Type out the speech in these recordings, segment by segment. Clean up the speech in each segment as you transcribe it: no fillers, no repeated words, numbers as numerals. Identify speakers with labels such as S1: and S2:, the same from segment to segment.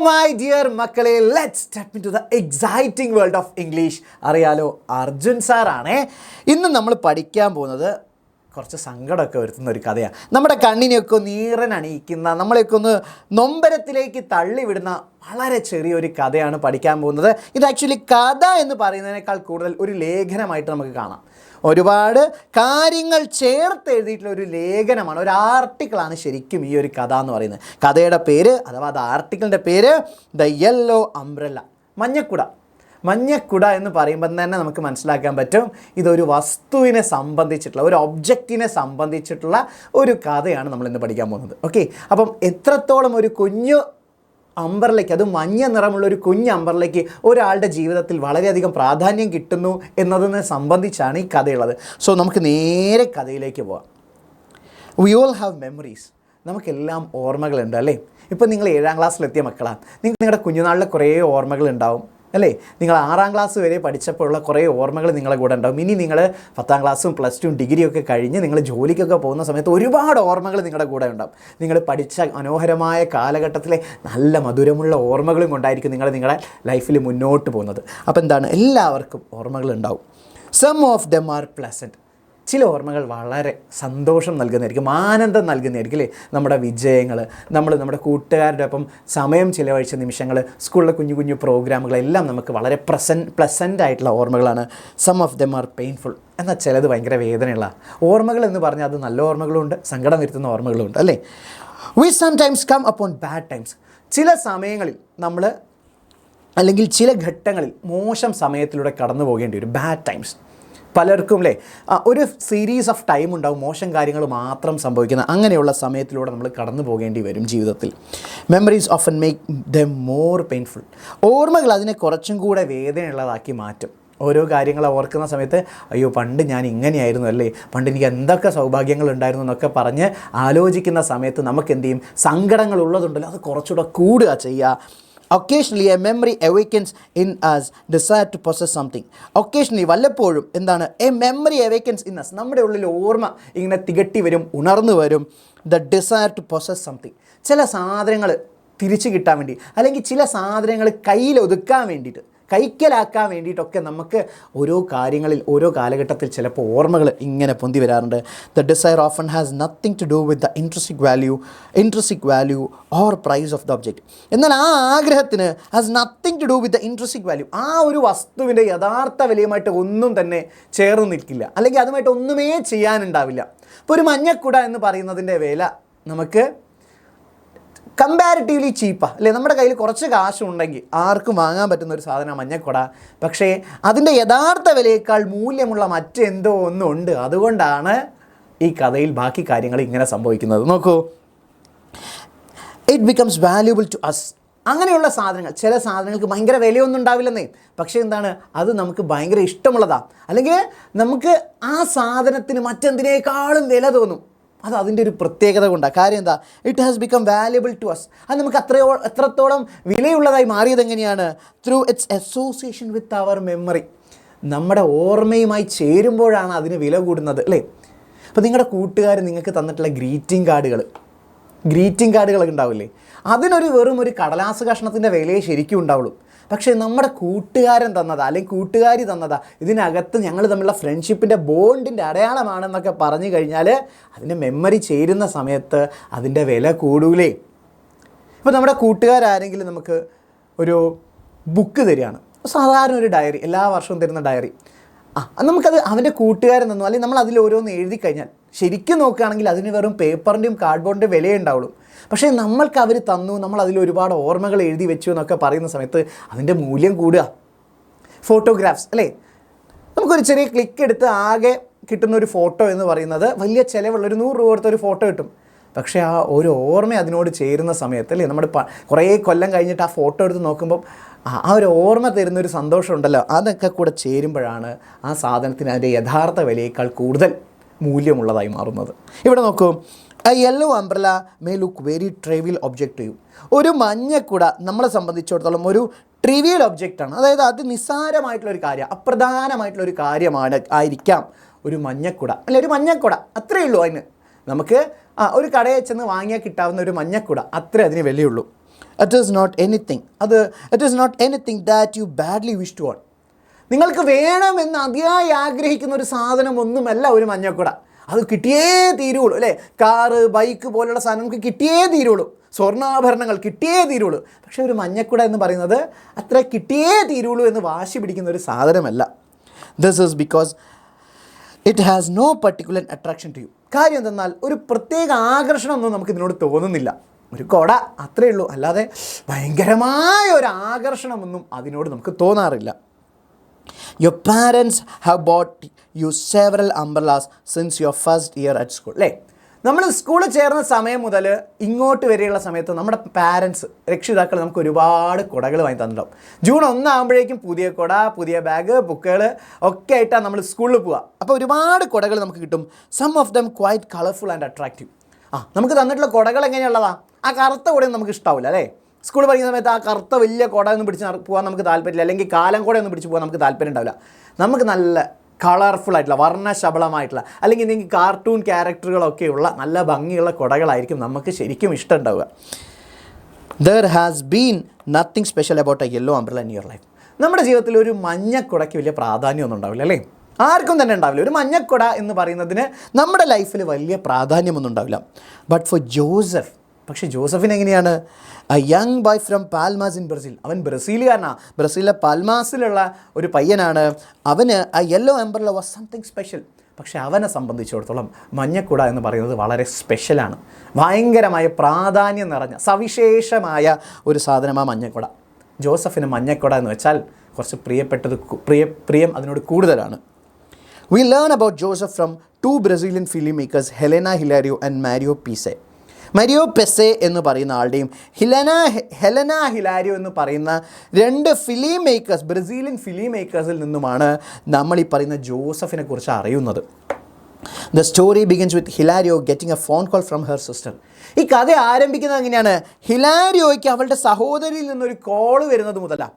S1: My dear മക്കളെ, let's step in to the exciting world of English. അറിയാലോ, അർജുൻ സാറാണേ. ഇന്ന് നമ്മൾ പഠിക്കാൻ പോകുന്നത് കുറച്ച് സങ്കടമൊക്കെ വരുത്തുന്ന ഒരു കഥയാണ്. നമ്മുടെ കണ്ണിനെയൊക്കെ നീറനണിയിക്കുന്ന, നമ്മളെയൊക്കെ ഒന്ന് നൊമ്പരത്തിലേക്ക് തള്ളിവിടുന്ന വളരെ ചെറിയൊരു കഥയാണ് പഠിക്കാൻ പോകുന്നത്. ഇത് ആക്ച്വലി കഥ എന്ന് പറയുന്നതിനേക്കാൾ കൂടുതൽ ഒരു ലേഖനമായിട്ട് നമുക്ക് കാണാം. ഒരുപാട് കാര്യങ്ങൾ ചേർത്ത് എഴുതിയിട്ടുള്ള ഒരു ലേഖനമാണ്, ഒരു ആർട്ടിക്കിളാണ് ശരിക്കും ഈ ഒരു കഥ എന്ന് പറയുന്നത്. കഥയുടെ പേര് അഥവാ അത് ആർട്ടിക്കിളിൻ്റെ പേര് ദ യെല്ലോ അംബ്രല്ല, മഞ്ഞക്കുട. മഞ്ഞക്കുട എന്ന് പറയുമ്പോൾ തന്നെ നമുക്ക് മനസ്സിലാക്കാൻ പറ്റും ഇതൊരു വസ്തുവിനെ സംബന്ധിച്ചിട്ടുള്ള, ഒരു ഒബ്ജക്റ്റിനെ സംബന്ധിച്ചിട്ടുള്ള ഒരു കഥയാണ് നമ്മളിന്ന് പഠിക്കാൻ പോകുന്നത്. ഓക്കെ, അപ്പം എത്രത്തോളം ഒരു കുഞ്ഞു അംബർലയ്ക്ക്, അത് മഞ്ഞ നിറമുള്ള ഒരു കുഞ്ഞ് അംബർലയ്ക്ക് ഒരാളുടെ ജീവിതത്തിൽ വളരെയധികം പ്രാധാന്യം കിട്ടുന്നു എന്നതിനെ സംബന്ധിച്ചാണ് ഈ കഥയുള്ളത്. സോ നമുക്ക് നേരെ കഥയിലേക്ക് പോകാം. We all have memories. നമുക്കെല്ലാം ഓർമ്മകളുണ്ട് അല്ലേ? ഇപ്പം നിങ്ങൾ 7ാം ക്ലാസ്സിലെത്തിയ മക്കളാണ്. നിങ്ങളുടെ കുഞ്ഞുനാളിലെ കുറേ ഓർമ്മകളുണ്ടാവും അല്ലേ? നിങ്ങൾ 6ാം ക്ലാസ് വരെ പഠിച്ചപ്പോഴുള്ള കുറേ ഓർമ്മകൾ നിങ്ങളെ കൂടെ ഉണ്ടാവും. ഇനി നിങ്ങൾ 10ാം ക്ലാസ്സും പ്ലസ് 2 ഡിഗ്രിയൊക്കെ കഴിഞ്ഞ് നിങ്ങൾ ജോലിക്കൊക്കെ പോകുന്ന സമയത്ത് ഒരുപാട് ഓർമ്മകൾ നിങ്ങളുടെ കൂടെ ഉണ്ടാവും. നിങ്ങൾ പഠിച്ച മനോഹരമായ കാലഘട്ടത്തിലെ നല്ല മധുരമുള്ള ഓർമ്മകളും കൊണ്ടായിരിക്കും നിങ്ങളുടെ ലൈഫിൽ മുന്നോട്ട് പോകുന്നത്. അപ്പോൾ എന്താണ്, എല്ലാവർക്കും ഓർമ്മകളുണ്ടാവും. Some of them are pleasant. ചില ഓർമ്മകൾ വളരെ സന്തോഷം നൽകുന്നതായിരിക്കും, ആനന്ദം നൽകുന്നതായിരിക്കും അല്ലേ? നമ്മുടെ വിജയങ്ങൾ, നമ്മുടെ കൂട്ടുകാരുടെ ഒപ്പം സമയം ചിലവഴിച്ച നിമിഷങ്ങൾ, സ്കൂളിലെ കുഞ്ഞു കുഞ്ഞു പ്രോഗ്രാമുകളെല്ലാം നമുക്ക് വളരെ പ്ലസൻ്റ് ആയിട്ടുള്ള ഓർമ്മകളാണ്. Some of them are painful. എന്നാൽ ചിലത് ഭയങ്കര വേദനയുള്ള ഓർമ്മകൾ എന്ന് പറഞ്ഞാൽ അത് നല്ല ഓർമ്മകളുണ്ട്, സങ്കടം വരുത്തുന്ന ഓർമ്മകളുണ്ട് അല്ലേ? We sometimes come upon bad times. ചില സമയങ്ങളിൽ നമ്മൾ, അല്ലെങ്കിൽ ചില ഘട്ടങ്ങളിൽ മോശം സമയത്തിലൂടെ കടന്നു പോകേണ്ടി വരും. ബാഡ് ടൈംസ് പലർക്കും അല്ലേ, ഒരു സീരീസ് ഓഫ് ടൈം ഉണ്ടാവും മോശം കാര്യങ്ങൾ മാത്രം സംഭവിക്കുന്ന, അങ്ങനെയുള്ള സമയത്തിലൂടെ നമ്മൾ കടന്നു പോകേണ്ടി വരും ജീവിതത്തിൽ. Memories often make them more painful. ഓർമ്മകൾ അതിനെ കുറച്ചും കൂടെ വേദനയുള്ളതാക്കി മാറ്റും. ഓരോ കാര്യങ്ങൾ ഓർക്കുന്ന സമയത്ത് അയ്യോ പണ്ട് ഞാൻ ഇങ്ങനെയായിരുന്നു അല്ലേ, പണ്ട് എനിക്ക് എന്തൊക്കെ സൗഭാഗ്യങ്ങൾ ഉണ്ടായിരുന്നു എന്നൊക്കെ പറഞ്ഞ് ആലോചിക്കുന്ന സമയത്ത് നമുക്ക് എന്ത് ചെയ്യും, സങ്കടങ്ങൾ ഉള്ളതുണ്ടല്ലോ അത് കുറച്ചുകൂടെ കൂടുക ചെയ്യുക. Occasionally A memory awakens in us desire to possess something. Occasionally വല്ലപ്പോഴും എന്താണ്, A memory awakens in us, നമ്മുടെ ഉള്ളിൽ ഓർമ്മ ഇങ്ങനെ തികട്ടി വരും, ഉണർന്നു വരും. The desire to possess something. ചില സാധനങ്ങൾ തിരിച്ചു കിട്ടാൻ വേണ്ടി, അല്ലെങ്കിൽ ചില സാധനങ്ങൾ കയ്യിൽ ഒതുക്കാൻ വേണ്ടിയിട്ട്, കൈക്കലാക്കാൻ വേണ്ടിയിട്ടൊക്കെ നമുക്ക് ഓരോ കാര്യങ്ങളിൽ, ഓരോ കാലഘട്ടത്തിൽ ചിലപ്പോൾ ഓർമ്മകൾ ഇങ്ങനെ പൊന്തി വരാറുണ്ട്. The desire of one has nothing to do with the intrinsic value or price of the object. എന്നാൽ ആ ആഗ്രഹത്തിന് has nothing to do with the intrinsic value. ആ ഒരു വസ്തുവിൻ്റെ യഥാർത്ഥ വിലയുമായിട്ട് ഒന്നും തന്നെ ചേർന്ന് നിൽക്കില്ല, അല്ലെങ്കിൽ അതുമായിട്ട് ഒന്നുമേ ചെയ്യാനുണ്ടാവില്ല. ഇപ്പോൾ ഒരു മഞ്ഞക്കുട എന്ന് പറയുന്നതിൻ്റെ വില നമുക്ക് കമ്പാരിറ്റീവ്ലി ചീപ്പാണ് അല്ലേ? നമ്മുടെ കയ്യിൽ കുറച്ച് കാശുണ്ടെങ്കിൽ ആർക്കും വാങ്ങാൻ പറ്റുന്ന ഒരു സാധനം മഞ്ഞക്കുട. പക്ഷേ അതിൻ്റെ യഥാർത്ഥ വിലയേക്കാൾ മൂല്യമുള്ള മറ്റെന്തോ ഒന്നുണ്ട്. അതുകൊണ്ടാണ് ഈ കഥയിൽ ബാക്കി കാര്യങ്ങൾ ഇങ്ങനെ സംഭവിക്കുന്നത്. നോക്കൂ, it becomes valuable to us. അങ്ങനെയുള്ള സാധനങ്ങൾ, ചില സാധനങ്ങൾക്ക് ഭയങ്കര വിലയൊന്നും ഉണ്ടാവില്ലെന്നേ, പക്ഷേ എന്താണ്, അത് നമുക്ക് ഭയങ്കര ഇഷ്ടമുള്ളതാണ്, അല്ലെങ്കിൽ നമുക്ക് ആ സാധനത്തിന് മറ്റെന്തിനേക്കാളും വില തോന്നും. അത് അതിൻ്റെ ഒരു പ്രത്യേകത കൊണ്ടാണ്. കാര്യം എന്താ, it has become valuable to us. അത് നമുക്ക് എത്രത്തോളം വിലയുള്ളതായി മാറിയത് എങ്ങനെയാണ്? Through its association with our memory. നമ്മുടെ ഓർമ്മയുമായി ചേരുമ്പോഴാണ് അതിന് വില കൂടുന്നത് അല്ലേ? അപ്പോൾ നിങ്ങളുടെ കൂട്ടുകാർ നിങ്ങൾക്ക് തന്നിട്ടുള്ള ഗ്രീറ്റിംഗ് കാർഡുകളൊക്കെ ഉണ്ടാവില്ലേ, അതിനൊരു വെറും ഒരു കടലാസ് കഷ്ണത്തിൻ്റെ വിലയെ ശരിക്കും ഉണ്ടാവുള്ളൂ. പക്ഷേ നമ്മുടെ കൂട്ടുകാരൻ തന്നതാ, അല്ലെങ്കിൽ കൂട്ടുകാരി തന്നതാ, ഇതിനകത്ത് ഞങ്ങൾ തമ്മിലുള്ള ഫ്രണ്ട്ഷിപ്പിൻ്റെ ബോണ്ടിൻ്റെ അടയാളമാണെന്നൊക്കെ പറഞ്ഞു കഴിഞ്ഞാൽ അതിൻ്റെ മെമ്മറി ചേരുന്ന സമയത്ത് അതിൻ്റെ വില കൂടൂലേ? ഇപ്പോൾ നമ്മുടെ കൂട്ടുകാരാരെങ്കിലും നമുക്ക് ഒരു ബുക്ക് തരികയാണ്, സാധാരണ ഒരു ഡയറി, എല്ലാ വർഷവും തരുന്ന ഡയറി. നമുക്കത് അവൻ്റെ കൂട്ടുകാരൻ തന്നു, അല്ലെങ്കിൽ നമ്മൾ അതിൽ ഓരോന്ന് എഴുതി കഴിഞ്ഞാൽ ശരിക്കും നോക്കുകയാണെങ്കിൽ അതിന് വെറും പേപ്പറിൻ്റെയും കാർഡ്ബോർഡിൻ്റെയും വിലയേ ഉണ്ടാവുള്ളൂ. പക്ഷേ നമ്മൾക്ക് അവർ തന്നു, നമ്മൾ അതിൽ ഒരുപാട് ഓർമ്മകൾ എഴുതി വെച്ചു എന്നൊക്കെ പറയുന്ന സമയത്ത് അതിൻ്റെ മൂല്യം കൂടുക. ഫോട്ടോഗ്രാഫ്സ് അല്ലേ, നമുക്കൊരു ചെറിയ ക്ലിക്ക് എടുത്ത് ആകെ കിട്ടുന്ന ഒരു ഫോട്ടോ എന്ന് പറയുന്നത് വലിയ ചിലവുള്ള ഒരു 100 രൂപ കൊടുത്ത ഒരു ഫോട്ടോ കിട്ടും. പക്ഷേ ആ ഒരു ഓർമ്മ അതിനോട് ചേരുന്ന സമയത്ത് അല്ലേ, നമ്മുടെ കുറേ കൊല്ലം കഴിഞ്ഞിട്ട് ആ ഫോട്ടോ എടുത്ത് നോക്കുമ്പം ആ ഒരു ഓർമ്മ തരുന്നൊരു സന്തോഷം ഉണ്ടല്ലോ, അതൊക്കെ കൂടെ ചേരുമ്പോഴാണ് ആ സാധനത്തിന് അതിൻ്റെ യഥാർത്ഥ വിലയേക്കാൾ കൂടുതൽ മൂല്യമുള്ളതായി മാറുന്നത്. ഇവിടെ നോക്കൂ, a yellow umbrella may look very trivial object to you. ഒരു മഞ്ഞക്കുട നമ്മളെ സംബന്ധിച്ചിടത്തോളം ഒരു ട്രിവിയൽ ഒബ്ജക്റ്റാണ്, അതായത് അത് നിസ്സാരമായിട്ടുള്ളൊരു കാര്യം, അപ്രധാനമായിട്ടുള്ളൊരു ആയിരിക്കാം ഒരു മഞ്ഞക്കുട അല്ലെ, ഒരു മഞ്ഞക്കുട അത്രയേ ഉള്ളൂ. അതിന് നമുക്ക് ഒരു കടയിൽ ചെന്ന് വാങ്ങിയാൽ കിട്ടാവുന്ന ഒരു മഞ്ഞക്കുട, അത്രേ അതിന് വിലയുള്ളൂ. It is not anything that you badly wish to own. നിങ്ങൾക്ക് വേണമെന്ന് അതിയായി ആഗ്രഹിക്കുന്ന ഒരു സാധനം ഒന്നുമല്ല ഒരു മഞ്ഞക്കുട. അത് കിട്ടിയേ തീരുള്ളൂ അല്ലേ? കാറ്, ബൈക്ക് പോലുള്ള സാധനം നമുക്ക് കിട്ടിയേ തീരുള്ളൂ, സ്വർണ്ണാഭരണങ്ങൾ കിട്ടിയേ തീരുള്ളൂ. പക്ഷേ ഒരു മഞ്ഞക്കുട എന്ന് പറയുന്നത് അത്ര കിട്ടിയേ തീരുള്ളൂ എന്ന് വാശി പിടിക്കുന്ന ഒരു സാധനമല്ല. This is because it has no particular attraction to you. കാര്യം എന്തെന്നാൽ ഒരു പ്രത്യേക ആകർഷണമൊന്നും നമുക്ക് ഇതിനോട് തോന്നുന്നില്ല. ഒരു കുട അത്രയേ ഉള്ളൂ, അല്ലാതെ ഭയങ്കരമായ ഒരു ആകർഷണമൊന്നും അതിനോട് നമുക്ക് തോന്നാറില്ല. Your parents have bought you several umbrellas since your first year at school. അല്ലേ? നമ്മൾ സ്കൂളിൽ ചേർന്ന സമയം മുതൽ ഇങ്ങോട്ട് വരെയുള്ള സമയത്ത് നമ്മുടെ പാരൻസ്, രക്ഷിതാക്കൾ നമുക്ക് ഒരുപാട് കുടകൾ വാങ്ങി തന്നിട്ടുണ്ടാവും. ജൂൺ 1 ആകുമ്പോഴേക്കും പുതിയ കുട, പുതിയ ബാഗ്, ബുക്കുകൾ ഒക്കെ ആയിട്ടാണ് നമ്മൾ സ്കൂളിൽ പോവുക. അപ്പോൾ ഒരുപാട് കുടകൾ നമുക്ക് കിട്ടും. Some of them quite colourful and attractive. നമുക്ക് തന്നിട്ടുള്ള കുടകൾ എങ്ങനെയുള്ളതാണ്? ആ കറുത്ത കുടയൊന്നും നമുക്ക് ഇഷ്ടാവില്ല അല്ലേ? സ്കൂൾ പഠിക്കുന്ന സമയത്ത് ആ കറുത്ത വലിയ കുട ഒന്നും പിടിച്ച് പോകാൻ നമുക്ക് താല്പര്യമില്ല, അല്ലെങ്കിൽ കാലം കൂടെ ഒന്നും പിടിച്ച് പോകാൻ നമുക്ക് താല്പര്യം ഉണ്ടാവില്ല. നമുക്ക് നല്ല കളർഫുൾ ആയിട്ടുള്ള, വർണ്ണശബളമായിട്ടുള്ള, അല്ലെങ്കിൽ എന്തെങ്കിലും കാർട്ടൂൺ ക്യാരക്ടറുകളൊക്കെയുള്ള നല്ല ഭംഗിയുള്ള കുടകളായിരിക്കും നമുക്ക് ശരിക്കും ഇഷ്ടം ഉണ്ടാവുക. There has been nothing special about A yellow umbrella in your life. നമ്മുടെ ജീവിതത്തിൽ ഒരു മഞ്ഞക്കുടയ്ക്ക് വലിയ പ്രാധാന്യമൊന്നും ഉണ്ടാവില്ല അല്ലേ? ആർക്കും തന്നെ ഉണ്ടാവില്ല. ഒരു മഞ്ഞക്കുട എന്ന് പറയുന്നതിന് നമ്മുടെ ലൈഫിൽ വലിയ പ്രാധാന്യമൊന്നും ഉണ്ടാവില്ല. ബട്ട് ഫോർ ജോസഫ്, പക്ഷേ ജോസഫിന് എങ്ങനെയാണ്? A young boy from Palmas in Brazil. അവൻ ബ്രസീലുകാരനാണ്, ബ്രസീലിലെ പാൽമാസിലുള്ള ഒരു പയ്യനാണ്. അവന് ആ yellow umbrella was something special. പക്ഷേ അവനെ സംബന്ധിച്ചിടത്തോളം മഞ്ഞക്കുട എന്ന് പറയുന്നത് വളരെ സ്പെഷ്യലാണ്. ഭയങ്കരമായ പ്രാധാന്യം നിറഞ്ഞ സവിശേഷമായ ഒരു സാധനമാണ് മഞ്ഞക്കുട. ജോസഫിന് മഞ്ഞക്കുട എന്ന് വെച്ചാൽ കുറച്ച് പ്രിയം അതിനോട് കൂടുതലാണ്. We learn about Joseph from two Brazilian filmmakers, Helena Hilario and Mario Pese. Mario Pese എന്ന് പറയുന്ന ആളുടെയും ഹെലന ഹിലാരിയോ എന്ന് പറയുന്ന 2 ഫിലിം മേക്കേഴ്സ്, ബ്രസീലിയൻ ഫിലിം മേക്കേഴ്സിൽ നിന്നുമാണ് നമ്മൾ ഈ പറയുന്ന ജോസഫിനെ കുറിച്ച് അറിയുന്നത്. The story begins with Hilario getting a phone call from her sister. ഈ കഥ ആരംഭിക്കുന്നത് എങ്ങനെയാണ്? ഹിലാരിയോയ്ക്ക് അവളുടെ സഹോദരിയിൽ നിന്നൊരു കോൾ വരുന്നത് മുതലാണ്.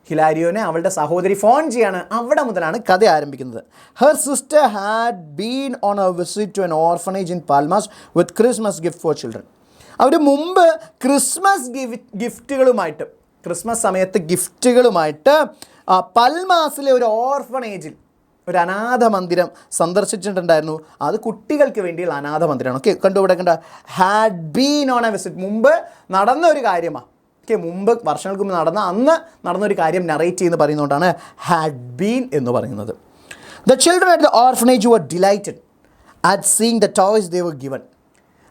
S1: ഹിലാരിയോനെ അവളുടെ സഹോദരി ഫോൺ ചെയ്യാണ്, അവിടെ മുതലാണ് കഥ ആരംഭിക്കുന്നത്. Her sister had been on a visit to an orphanage in Palmas with Christmas gift for children. അവർ മുമ്പ് ക്രിസ്മസ് ഗിഫ്റ്റുകളുമായിട്ട്, ക്രിസ്മസ് സമയത്ത് ഗിഫ്റ്റുകളുമായിട്ട് പൽമാസിലെ ഒരു ഓർഫനേജിൽ, ഒരു അനാഥ മന്ദിരം സന്ദർശിച്ചിട്ടുണ്ടായിരുന്നു. അത് കുട്ടികൾക്ക് വേണ്ടിയുള്ള അനാഥ മന്ദിരമാണ്. ഓക്കെ, കണ്ടുപിടിക്കേണ്ട had been on a visit, മുമ്പ് നടന്ന ഒരു കാര്യമാണ്. മുമ്പ് വർഷങ്ങൾക്ക് മുമ്പ് അന്ന് നടന്നൊരു കാര്യം നറേറ്റ് ചെയ്യുന്ന പറയുന്നതുകൊണ്ടാണ് ഹാഡ് ബീൻ എന്ന് പറയുന്നത്. The children at the orphanage were delighted at seeing the toys they were given.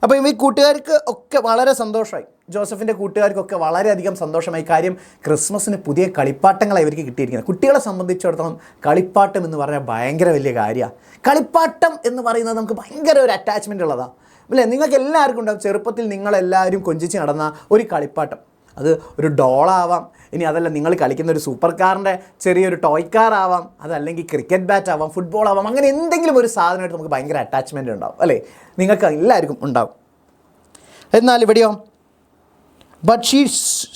S1: അപ്പോൾ ഈ കൂട്ടുകാർക്ക് ഒക്കെ വളരെ സന്തോഷമായി, ജോസഫിൻ്റെ കൂട്ടുകാർക്കൊക്കെ വളരെയധികം സന്തോഷമായി. കാര്യം ക്രിസ്മസിന് പുതിയ കളിപ്പാട്ടങ്ങളാണ് ഇവർക്ക് കിട്ടിയിരിക്കുന്നത്. കുട്ടികളെ സംബന്ധിച്ചിടത്തോളം കളിപ്പാട്ടം എന്ന് പറഞ്ഞാൽ ഭയങ്കര വലിയ കാര്യമാണ്. കളിപ്പാട്ടം എന്ന് പറയുന്നത് നമുക്ക് ഭയങ്കര ഒരു അറ്റാച്ച്മെൻ്റ് ഉള്ളതാണ് അല്ലേ? നിങ്ങൾക്ക് എല്ലാവർക്കും ഉണ്ടാവും, ചെറുപ്പത്തിൽ നിങ്ങളെല്ലാവരും കൊഞ്ചിച്ച് നടന്ന ഒരു കളിപ്പാട്ടം. അത് ഒരു ഡോളാവാം, ഇനി അതല്ല നിങ്ങൾ കളിക്കുന്ന ഒരു സൂപ്പർ കാറിൻ്റെ ചെറിയൊരു ടോയ് കാർ ആവാം, അതല്ലെങ്കിൽ ക്രിക്കറ്റ് ബാറ്റ് ആവാം, ഫുട്ബോൾ ആവാം, അങ്ങനെ എന്തെങ്കിലും ഒരു സാധനമായിട്ട് നമുക്ക് ഭയങ്കര അറ്റാച്ച്മെൻ്റ് ഉണ്ടാവും അല്ലേ? നിങ്ങൾക്ക് എല്ലാവർക്കും ഉണ്ടാവും. എന്നാൽ ഇവിടെയോ but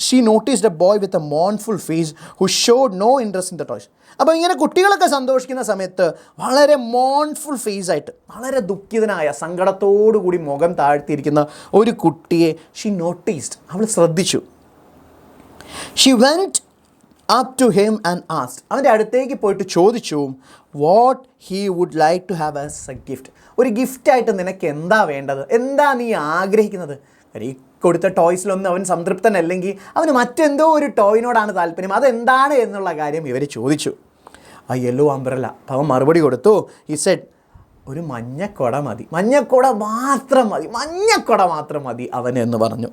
S1: she noticed a boy with a mournful face who showed no interest in the toys. അപ്പോൾ ഇങ്ങനെ കുട്ടികളൊക്കെ സന്തോഷിക്കുന്ന സമയത്ത് വളരെ മോൺഫുൾ ഫേസ് ആയിട്ട്, വളരെ ദുഃഖിതനായ, സങ്കടത്തോടു കൂടി മുഖം താഴ്ത്തിയിരിക്കുന്ന ഒരു കുട്ടിയെ ഷീ നോട്ടീസ്ഡ്, അവൾ ശ്രദ്ധിച്ചു. She went up to him and asked, അവൻ്റെ അടുത്തേക്ക് പോയിട്ട് ചോദിച്ചു what he would like to have as a gift. ഒരു ഗിഫ്റ്റായിട്ട് നിനക്ക് എന്താ വേണ്ടത്, എന്താ നീ ആഗ്രഹിക്കുന്നത്? ഈ കൊടുത്ത ടോയ്സിലൊന്നും അവൻ സംതൃപ്തനല്ലെങ്കിൽ അവന് മറ്റെന്തോ ഒരു ടോയിനോടാണ് താല്പര്യം, അതെന്താണ് എന്നുള്ള കാര്യം ഇവർ ചോദിച്ചു. ആ യെല്ലോ അംബ്രല്ല, അവൻ മറുപടി കൊടുത്തു. ഹി സെഡ്, ഒരു മഞ്ഞക്കുട മതി, മഞ്ഞക്കുട മാത്രം മതി, മഞ്ഞക്കുട മാത്രം മതി അവൻ എന്ന് പറഞ്ഞു.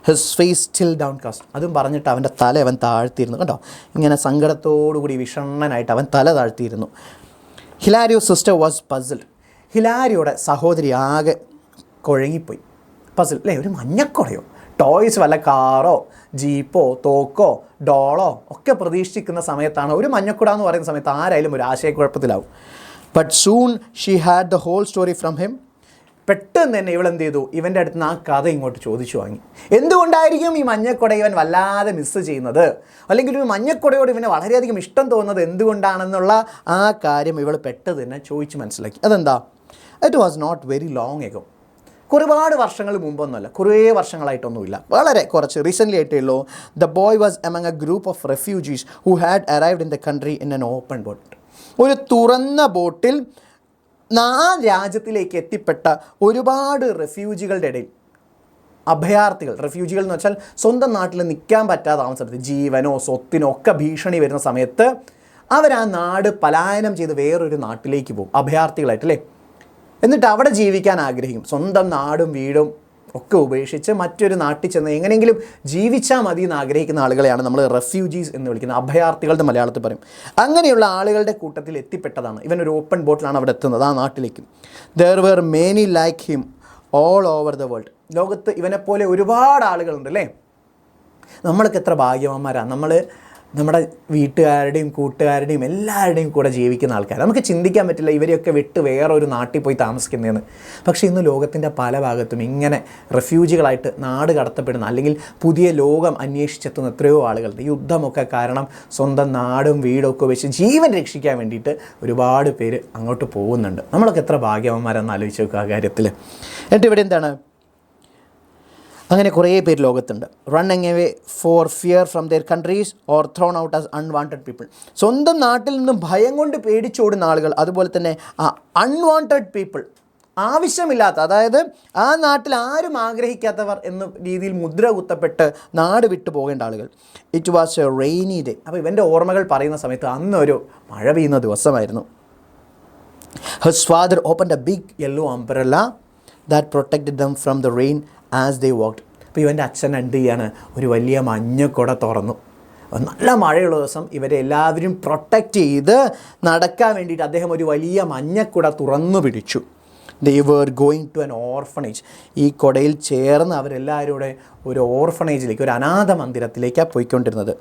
S1: His face still downcast. അതും പറഞ്ഞിട്ട് അവൻ്റെ തല അവൻ താഴ്ത്തിയിരുന്നു. കേട്ടോ, ഇങ്ങനെ സങ്കടത്തോടുകൂടി വിഷണ്ണനായിട്ട് അവൻ തല താഴ്ത്തിയിരുന്നു. Hilario sister was puzzled. ഹിലാരിയോയുടെ സഹോദരി ആകെ കുഴങ്ങിപ്പോയി. പസിൽ അല്ലേ, ഒരു മഞ്ഞക്കുടയോ, ടോയ്സ് വല്ല കാറോ ജീപ്പോ തോക്കോ ഡോളോ ഒക്കെ പ്രതീക്ഷിക്കുന്ന സമയത്താണ് ഒരു മഞ്ഞക്കുട എന്ന് പറയുന്ന സമയത്ത് ആരായാലും ഒരു ആശയക്കുഴപ്പത്തിലാവും. But soon she had the whole story from him. പെട്ടെന്ന് തന്നെ ഇവളെന്ത് ചെയ്തു, ഇവൻ്റെ അടുത്ത് നിന്ന് ആ കഥ ഇങ്ങോട്ട് ചോദിച്ചു വാങ്ങി. എന്തുകൊണ്ടായിരിക്കും ഈ മഞ്ഞക്കുട ഇവൻ വല്ലാതെ മിസ്സ് ചെയ്യുന്നത്, അല്ലെങ്കിൽ ഒരു മഞ്ഞക്കുടയോട് ഇവന് വളരെയധികം ഇഷ്ടം തോന്നുന്നത് എന്തുകൊണ്ടാണെന്നുള്ള ആ കാര്യം ഇവൾ പെട്ടെന്ന് തന്നെ ചോദിച്ച് മനസ്സിലാക്കി. അതെന്താ? It was not very long ago. ഒരുപാട് വർഷങ്ങൾ മുമ്പൊന്നുമല്ല, കുറേ വർഷങ്ങളായിട്ടൊന്നുമില്ല, വളരെ കുറച്ച് റീസെൻ്റ്ലി ആയിട്ടേ ഉള്ളൂ. The boy was among A group of refugees who had arrived in the country in N open boat. ഒരു തുറന്ന ബോട്ടിൽ ആ രാജ്യത്തിലേക്ക് എത്തിപ്പെട്ട ഒരുപാട് റെഫ്യൂജികളുടെ ഇടയിൽ, അഭയാർത്ഥികൾ, റെഫ്യൂജികൾ എന്ന് വെച്ചാൽ സ്വന്തം നാട്ടിൽ നിൽക്കാൻ പറ്റാതെ താമസത്തിൽ ജീവനോ സ്വത്തിനോ ഒക്കെ ഭീഷണി വരുന്ന സമയത്ത് അവർ ആ നാട് പലായനം ചെയ്ത് വേറൊരു നാട്ടിലേക്ക് പോകും അഭയാർത്ഥികളായിട്ട്, അല്ലേ? എന്നിട്ട് അവിടെ ജീവിക്കാൻ ആഗ്രഹിക്കും. സ്വന്തം നാടും വീടും ഒക്കെ ഉപേക്ഷിച്ച് മറ്റൊരു നാട്ടിൽ ചെന്ന് എങ്ങനെയെങ്കിലും ജീവിച്ചാൽ മതി എന്ന് ആഗ്രഹിക്കുന്ന ആളുകളെയാണ് നമ്മൾ റെഫ്യൂജീസ് എന്ന് വിളിക്കുന്നത്. അഭയാർത്ഥികളുടെ മലയാളത്തിൽ പറയും. അങ്ങനെയുള്ള ആളുകളുടെ കൂട്ടത്തിൽ എത്തിപ്പെട്ടതാണ് ഇവൻ. ഒരു ഓപ്പൺ ബോട്ടിലാണ് അവിടെ എത്തുന്നത്, ആ നാട്ടിലേക്ക്. There were many like him all over the world. ലോകത്ത് ഇവനെപ്പോലെ ഒരുപാട് ആളുകളുണ്ട്, അല്ലേ? നമ്മളൊക്കെ എത്ര ഭാഗ്യവാന്മാരാണ്. നമ്മൾ നമ്മുടെ വീട്ടുകാരുടെയും കൂട്ടുകാരുടെയും എല്ലാവരുടെയും കൂടെ ജീവിക്കുന്ന ആൾക്കാർ. നമുക്ക് ചിന്തിക്കാൻ പറ്റില്ല ഇവരെയൊക്കെ വിട്ട് വേറൊരു നാട്ടിൽ പോയി താമസിക്കുന്നതെന്ന്. പക്ഷേ ഇന്ന് ലോകത്തിൻ്റെ പല ഭാഗത്തും ഇങ്ങനെ റെഫ്യൂജികളായിട്ട് നാട് കടത്തപ്പെടുന്ന, അല്ലെങ്കിൽ പുതിയ ലോകം അന്വേഷിച്ചെത്തുന്ന എത്രയോ ആളുകളുണ്ട്. യുദ്ധമൊക്കെ കാരണം സ്വന്തം നാടും വീടൊക്കെ വെച്ച് ജീവൻ രക്ഷിക്കാൻ വേണ്ടിയിട്ട് ഒരുപാട് പേര് അങ്ങോട്ട് പോകുന്നുണ്ട്. നമ്മളൊക്കെ എത്ര ഭാഗ്യവാന്മാരെന്ന് ആലോചിച്ച് നോക്കുക ആ കാര്യത്തിൽ. എന്നിട്ട് ഇവിടെ എന്താണ്, അങ്ങനെ കുറേ പേര് ലോകത്തുണ്ട്. Running away for fear from their countries or thrown out as unwanted people. സ്വന്തം നാട്ടിൽ നിന്നും ഭയം കൊണ്ട് പേടിച്ചോടുന്ന ആളുകൾ, അതുപോലെ തന്നെ അൺവാണ്ടഡ് പീപ്പിൾ, ആവശ്യമില്ലാത്ത, അതായത് ആ നാട്ടിൽ ആരും ആഗ്രഹിക്കാത്തവർ എന്ന രീതിയിൽ മുദ്ര കുത്തപ്പെട്ട് നാട് വിട്ടു പോകേണ്ട ആളുകൾ. It was a rainy day. അപ്പോൾ ഇവൻ്റെ ഓർമ്മകൾ പറയുന്ന സമയത്ത് അന്നൊരു മഴ പെയ്യുന്ന ദിവസമായിരുന്നു. His father opened a big yellow umbrella that protected them from the rain as they walked. അപ്പോൾ ഇവൻ്റെ അച്ഛൻ എന്ത് ചെയ്യാണ്, ഒരു വലിയ മഞ്ഞക്കുട തുറന്നു. നല്ല മഴയുള്ള ദിവസം ഇവരെ എല്ലാവരും പ്രൊട്ടക്റ്റ് ചെയ്ത് നടക്കാൻ വേണ്ടിയിട്ട് അദ്ദേഹം ഒരു വലിയ മഞ്ഞക്കുട തുറന്നു പിടിച്ചു. They were going to an orphanage. ഈ കുടയിൽ ചേർന്ന് അവരെല്ലാവരും കൂടെ ഒരു ഓർഫണേജിലേക്ക്, ഒരു അനാഥ മന്ദിരത്തിലേക്കാണ് പോയിക്കൊണ്ടിരുന്നത്.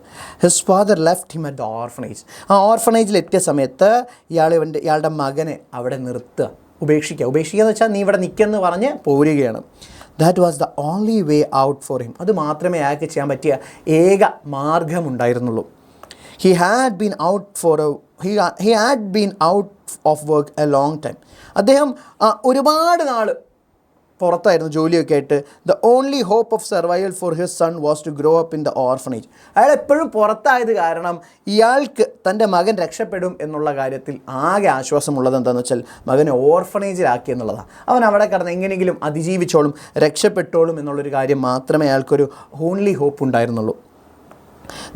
S1: His father left him at the orphanage. ആ ഓർഫണേജിൽ എത്തിയ സമയത്ത് ഇയാളുടെ മകനെ അവിടെ നിർത്തുക, ഉപേക്ഷിക്കുക എന്ന് വെച്ചാൽ നീ ഇവിടെ നിൽക്കുമെന്ന് പറഞ്ഞ് പോരുകയാണ്. That was the only way out for him. അത് മാത്രമേ അയാൾക്ക് ചെയ്യാൻ പറ്റിയ ഏക മാർഗമുണ്ടായിരുന്നുള്ളൂ. He had been out of work a long time. അദ്ദേഹം ഒരുപാട് നാൾ പുറത്തായിരുന്നു ജോലിയൊക്കെ ആയിട്ട്. The only hope of survival for his son was to grow up in the orphanage. അയാൾ എപ്പോഴും പുറത്തായത് കാരണം ഇയാൾക്ക് തൻ്റെ മകൻ രക്ഷപ്പെടും എന്നുള്ള കാര്യത്തിൽ ആകെ ആശ്വാസമുള്ളത് എന്താണെന്ന് വെച്ചാൽ മകനെ ഓർഫണേജിലാക്കി എന്നുള്ളതാണ്. അവൻ അവിടെ കിടന്ന് എങ്ങനെയെങ്കിലും അതിജീവിച്ചോളും, രക്ഷപ്പെട്ടോളും എന്നുള്ളൊരു കാര്യം മാത്രമേ അയാൾക്കൊരു ഓൺലി ഹോപ്പ് ഉണ്ടായിരുന്നുള്ളൂ.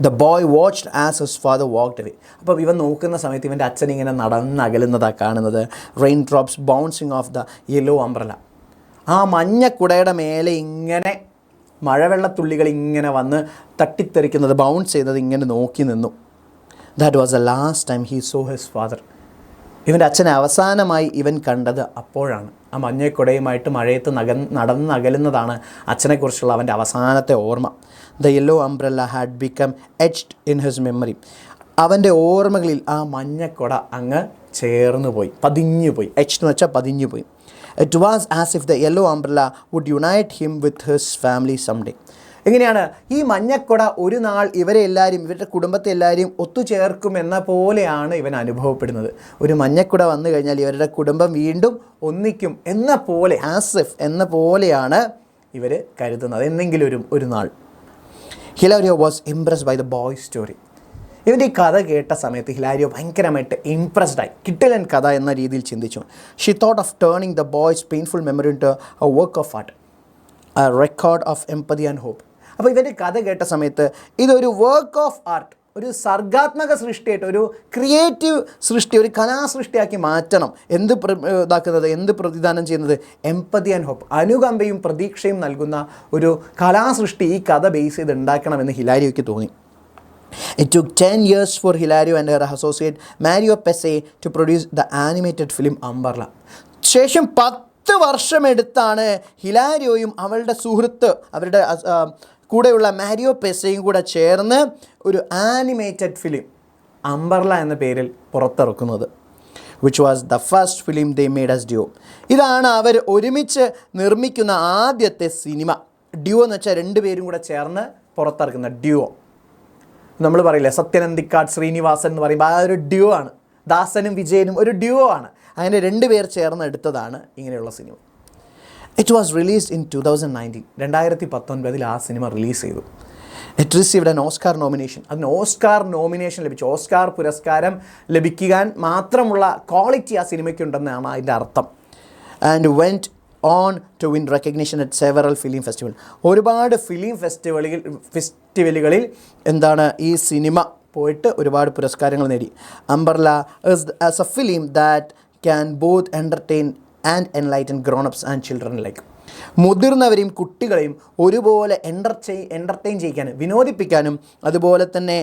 S1: The boy watched as his father walked away. അപ്പം ഇവൻ നോക്കുന്ന സമയത്ത് ഇവൻ്റെ അച്ഛൻ ഇങ്ങനെ നടന്നകലുന്നതാണ് കാണുന്നത്. Rain drops bouncing of the yellow umbrella. ആ മഞ്ഞക്കുടയുടെ മേലെ ഇങ്ങനെ മഴവെള്ളത്തുള്ളികൾ ഇങ്ങനെ വന്ന് തട്ടിത്തെറിക്കുന്നത്, ബൗൺസ് ചെയ്യുന്നത് ഇങ്ങനെ നോക്കി നിന്നു. That was the last time he so his father. ഇവൻ്റെ അച്ഛനെ അവസാനമായി ഇവൻ കണ്ടത് അപ്പോഴാണ്. ആ മഞ്ഞക്കുടയുമായിട്ട് മഴയത്ത് നടന്നകലുന്നതാണ് അച്ഛനെക്കുറിച്ചുള്ള അവൻ്റെ അവസാനത്തെ ഓർമ്മ. The yellow umbrella had become etched in his memory. അവൻ്റെ ഓർമ്മകളിൽ ആ മഞ്ഞക്കുട അങ്ങ് ചേർന്ന് പോയി, പതിഞ്ഞു പോയി. എച്ച്ഡ് എന്ന് വെച്ചാൽ പതിഞ്ഞു പോയി. It was as if the yellow umbrella would unite him with his family someday. എങ്ങനെയാണ് ഈ മഞ്ഞക്കുട ഒരു നാൾ ഇവരെ എല്ലാവരും, ഇവരുടെ കുടുംബത്തെ എല്ലാവരെയും ഒത്തുചേർക്കുമെന്ന പോലെയാണ് ഇവൻ അനുഭവപ്പെടുന്നത്. ഒരു മഞ്ഞക്കുട വന്നു കഴിഞ്ഞാൽ ഇവരുടെ കുടുംബം വീണ്ടും ഒന്നിക്കും എന്ന പോലെ, ആസിഫ് എന്ന പോലെയാണ് ഇവർ കരുതുന്നത് എന്നെങ്കിലും ഒരു നാൾ. Hilario was impressed by the boy story. ഇവൻ്റെ ഈ കഥ കേട്ട സമയത്ത് ഹിലാരിയോ ഭയങ്കരമായിട്ട് ഇംപ്രസ്ഡായി. കിട്ടിലൻ കഥ എന്ന രീതിയിൽ ചിന്തിച്ചു. She thought of turning the boy's painful memory into a work of art, a record of empathy and hope. അപ്പോൾ ഇവൻ്റെ കഥ കേട്ട സമയത്ത് ഇതൊരു വർക്ക് ഓഫ് ആർട്ട്, ഒരു സർഗാത്മക സൃഷ്ടിയായിട്ട്, ഒരു ക്രിയേറ്റീവ് സൃഷ്ടി, ഒരു കലാസൃഷ്ടിയാക്കി മാറ്റണം. എന്ത് പ്രതിദാനം ചെയ്യുന്നത്? എംപതി ആൻഡ് ഹോപ്പ്, അനുകമ്പയും പ്രതീക്ഷയും നൽകുന്ന ഒരു കലാസൃഷ്ടി ഈ കഥ ബേസ് ചെയ്ത് ഉണ്ടാക്കണമെന്ന് ഹിലാരിയോയ്ക്ക് തോന്നി. It took 10 years for Hilario and her associate Mario Pesce to produce the animated film Umbrella. ശേഷം 10 വർഷമെടുത്താണ് ഹിലാരിയോയും അവളുടെ സുഹൃത്ത്, അവരുടെ കൂടെയുള്ള മാരിയോ പെസയും കൂടെ ചേർന്ന് ഒരു ആനിമേറ്റഡ് ഫിലിം അംബർല എന്ന പേരിൽ പുറത്തിറക്കുന്നത്. Which was the first film they made as duo. ഇതാണ് അവർ ഒരുമിച്ച് നിർമ്മിക്കുന്ന ആദ്യത്തെ സിനിമ. ഡ്യുവോ എന്ന് വെച്ചാൽ 2 പേരും കൂടെ ചേർന്ന് പുറത്തിറക്കുന്ന ഡ്യുവോ. നമ്മൾ പറയില്ലേ സത്യനന്ദിക്കാട് ശ്രീനിവാസൻ എന്ന് പറയുമ്പോൾ ആ ഒരു ഡ്യുവോ ആണ്. ദാസനും വിജയനും ഒരു ഡ്യുവോ ആണ്. അങ്ങനെ 2 പേർ ചേർന്ന് എടുത്തതാണ് ഇങ്ങനെയുള്ള സിനിമ. It was released in 2019. 2019 ആ സിനിമ റിലീസ് ചെയ്തു. It received an Oscar nomination. അതിന് ഓസ്കാർ നോമിനേഷൻ ലഭിച്ചു. ഓസ്കാർ പുരസ്കാരം ലഭിക്കാൻ മാത്രമുള്ള ക്വാളിറ്റി ആ സിനിമയ്ക്കുണ്ടെന്നാണ് അതിൻ്റെ അർത്ഥം. And went on to win recognition at several film festival. ഒരുപാട് ഫിലിം ഫെസ്റ്റിവലുകളിൽ എന്താണ് ഈ സിനിമ പോയിട്ട് ഒരുപാട് പുരസ്കാരങ്ങൾ നേടി. Umbrella as a film that can both entertain and enlighten grown ups and children like. മുതിർന്നവരെയും കുട്ടികളെയും ഒരുപോലെ എൻ്റർടൈൻ ചെയ്യിക്കാനും വിനോദിപ്പിക്കാനും അതുപോലെ തന്നെ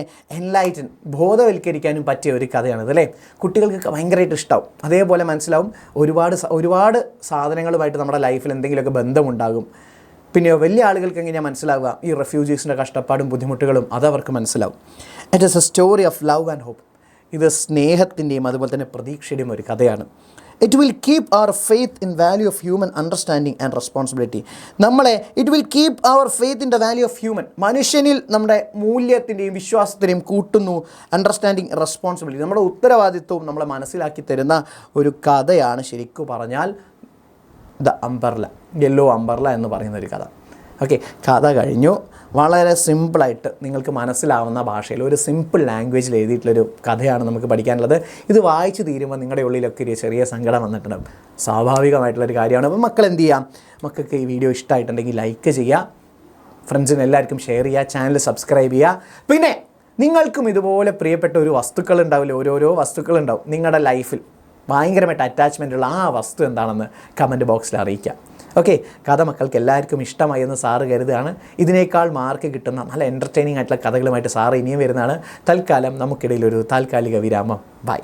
S1: ബോധവൽക്കരിക്കാനും പറ്റിയ ഒരു കഥയാണിത് അല്ലേ. കുട്ടികൾക്ക് ഭയങ്കരമായിട്ട് ഇഷ്ടമാവും, അതേപോലെ മനസ്സിലാവും. ഒരുപാട് സാധനങ്ങളുമായിട്ട് നമ്മുടെ ലൈഫിൽ എന്തെങ്കിലുമൊക്കെ ബന്ധമുണ്ടാകും. പിന്നെ വലിയ ആളുകൾക്ക് എങ്ങനെയാണ് മനസ്സിലാവുക, ഈ റെഫ്യൂജീസിൻ്റെ കഷ്ടപ്പാടും ബുദ്ധിമുട്ടുകളും അതവർക്ക് മനസ്സിലാവും. It is a story of love and hope. ഇത് സ്നേഹത്തിൻ്റെയും അതുപോലെ തന്നെ പ്രതീക്ഷയുടെയും ഒരു കഥയാണ്. It will keep our faith in value of human understanding and responsibility. It will keep our faith in the value of human. മനുഷ്യനിൽ നമ്മുടെ മൂല്യത്തിൻ്റെയും വിശ്വാസത്തിൻ്റെയും കൂട്ടുന്നു. അണ്ടർസ്റ്റാൻഡിങ് റെസ്പോൺസിബിലിറ്റി, നമ്മുടെ ഉത്തരവാദിത്വവും നമ്മളെ മനസ്സിലാക്കി തരുന്ന ഒരു കഥയാണ് ശരിക്കും പറഞ്ഞാൽ ദ അംബർല, യെല്ലോ അംബർല എന്ന് പറയുന്ന ഒരു കഥ. ഓക്കെ, കഥ കഴിഞ്ഞു. വളരെ സിമ്പിളായിട്ട് നിങ്ങൾക്ക് മനസ്സിലാവുന്ന ഭാഷയിൽ ഒരു സിമ്പിൾ ലാംഗ്വേജിൽ എഴുതിയിട്ടുള്ളൊരു കഥയാണ് നമുക്ക് പഠിക്കാനുള്ളത്. ഇത് വായിച്ച് തീരുമ്പോൾ നിങ്ങളുടെ ഉള്ളിലൊക്കെ ഒരു ചെറിയ സങ്കടം വന്നിട്ടുണ്ടാവും. സ്വാഭാവികമായിട്ടുള്ളൊരു കാര്യമാണ്. അപ്പോൾ മക്കൾ എന്ത് ചെയ്യാം, മക്കൾക്ക് ഈ വീഡിയോ ഇഷ്ടമായിട്ടുണ്ടെങ്കിൽ ലൈക്ക് ചെയ്യുക, ഫ്രണ്ട്സിന് എല്ലാവർക്കും ഷെയർ ചെയ്യുക, ചാനൽ സബ്സ്ക്രൈബ് ചെയ്യുക. പിന്നെ നിങ്ങൾക്കും ഇതുപോലെ പ്രിയപ്പെട്ട ഒരു വസ്തുക്കളുണ്ടാവില്ല, ഓരോരോ വസ്തുക്കളുണ്ടാവും നിങ്ങളുടെ ലൈഫിൽ ഭയങ്കരമായിട്ട് അറ്റാച്ച്മെൻ്റ് ഉള്ള ആ വസ്തു എന്താണെന്ന് കമൻറ്റ് ബോക്സിൽ അറിയിക്കാം. ഓക്കെ, കഥ മക്കൾക്ക് എല്ലാവർക്കും ഇഷ്ടമായി എന്ന് സാറ് കരുതുകയാണ്. ഇതിനേക്കാൾ മാർക്ക് കിട്ടുന്ന നല്ല എൻ്റർടൈനിങ് ആയിട്ടുള്ള കഥകളുമായിട്ട് സാറ് ഇനിയും വരുന്നതാണ്. തൽക്കാലം നമുക്കിടയിൽ ഒരു താൽക്കാലിക വിരാമം. ബൈ.